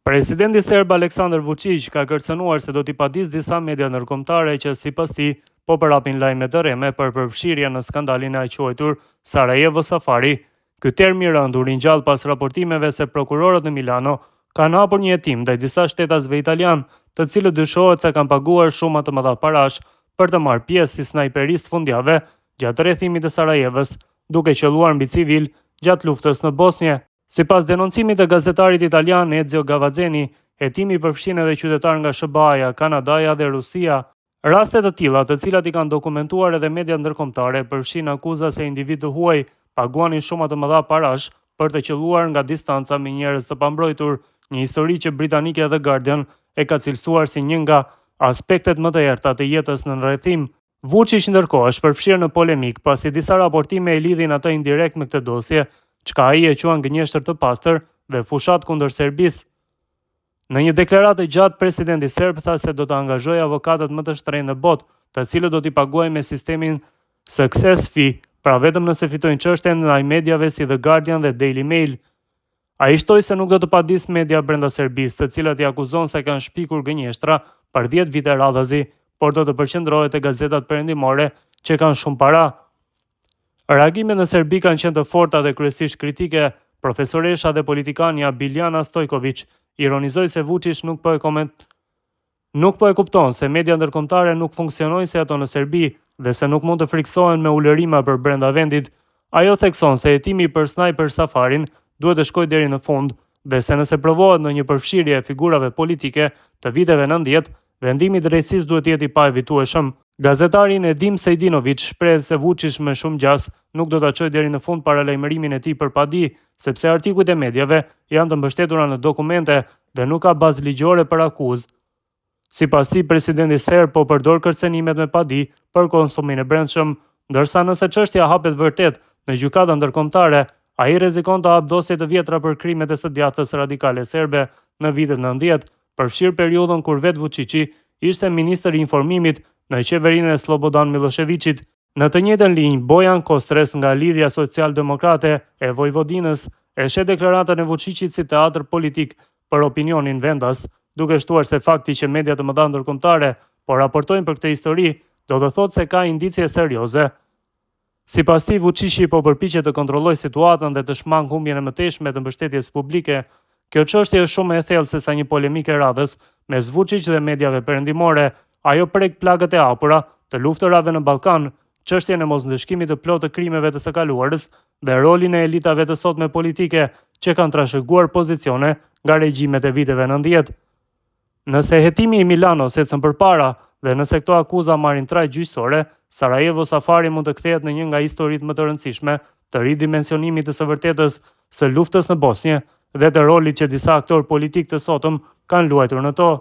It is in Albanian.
Presidenti serb Aleksandar Vučić ka kërcënuar se do t'i padis disa media ndërkombëtare që sipas tij po përhapin lajme të rreme për përfshirje në skandalin e quajtur Sarajevo Safari. Ky term i rënd u ringjall pas raportimeve se prokurorët në Milano kanë hapur një hetim ndaj disa shtetasve italian, të cilët dyshohet se kanë paguar shuma të mëdha parash për të marrë pjesë si snajperist fundjavë gjatë rrethimit të Sarajevës, duke qelluar mbi civil gjatë luftës në Bosnjë. Sipas denoncimit të gazetarit italian Ezio Gavazzeni, hetimi përfshin edhe qytetar nga SBA-ja, Kanadaja dhe Rusia. Raste të tilla, të cilat i kanë dokumentuar edhe media ndërkombëtare, përfshin akuza se individ të huaj paguanin shuma të mëdha parash për të qelluar nga distanca me njerëz të pambrojtur, një histori që britanike The Guardian e ka cilësuar si një nga aspektet më të errta të jetës në rrethim. Vučić ndërkohë është përfshirë në polemik pasi disa raportime e lidhin atë indirekt me këtë dosje, çka ai e quan gënjeshtër të pastër dhe fushat kundër Serbisë. Në një deklaratë gjatë, presidenti serb tha se do të angazhojë avokatët më të shtrenjtë në botë, të cilët do t'i paguajnë me sistemin success fee, pra vetëm nëse fitojnë çështjen ndaj mediave si The Guardian dhe Daily Mail. Ai shtoi se nuk do të padis media brenda Serbisë, të cilat i akuzon se kanë shpikur gënjeshtra për 10 vite radhazi, por do të përqendrohet te gazetat perëndimore që kanë shumë para. Reagimet në Serbi kanë qenë të forta dhe kryesisht kritike. Profesoresha dhe politikania Biljana Stojković ironizoi se Vučić nuk po e kupton se media ndërkombëtare nuk funksionojnë si ato në Serbi dhe se nuk mund të friksohen me ulërima për brenda vendit. Ajo thekson se hetimi për Sniper Safarin duhet të shkojë deri në fund dhe se nëse provohet në një përfshirje e figurave politike të viteve 90, vendimi i drejtësisë duhet të jetë i paevitueshëm. Gazetari Nedim Sejdinović shpreh se Vučić me shumë gjas nuk do ta çojë deri në fund paralajmërimin e tij për padi, sepse artikujt e mediave janë të mbështetura në dokumente dhe nuk ka bazë ligjore për akuzë. Sipas tij, presidenti serb po përdor kërcënimet me padi për konsumin e brendshëm, ndërsa nëse çështja hapet vërtet në gjykata ndërkombëtare, ai rrezikon të hapë dosje të vjetra për krimet e së djathtës radikale serbe në vitet 90, përfshir periudhën kur vet Vučići ishte ministër i informimit në qeverinë e Slobodan Miloševićit. Në të njëjtën linjë, Bojan Kostres nga Lidhja Social-Demokrate e Vojvodinës e sheh deklaratën e Vučićit si teatr politik për opinionin vendas, duke shtuar se fakti që media të mëdha ndërkombëtare po raportojnë për këtë histori do të thotë se ka indicie serioze. Sipas tij, Vučići po përpiqet të kontrollojë situatën dhe të shmang humbjen e mëtejshme të mbështetjes publike. Kjo çështje është shumë e thellë se sa një polemikë e radhës mes Vučić dhe mediave perëndimore. Ajo prek plagët e hapura të luftërave në Ballkan, çështjen e mosndëshkimit të plotë të krimeve të së kaluarës dhe rolin e elitave të sotme politike që kanë trashëguar pozicione nga regjimet e viteve 90. Nëse hetimi i Milanos ecën përpara dhe nëse këto akuza marrin trajt gjyqësore, Sarajevo Safari mund të kthehet në një nga historitë më të rëndësishme të ridimensionimit të së vërtetës së luftës në Bosnjë dhe të rolit që disa aktorë politik të sotëm kanë luajtur në to.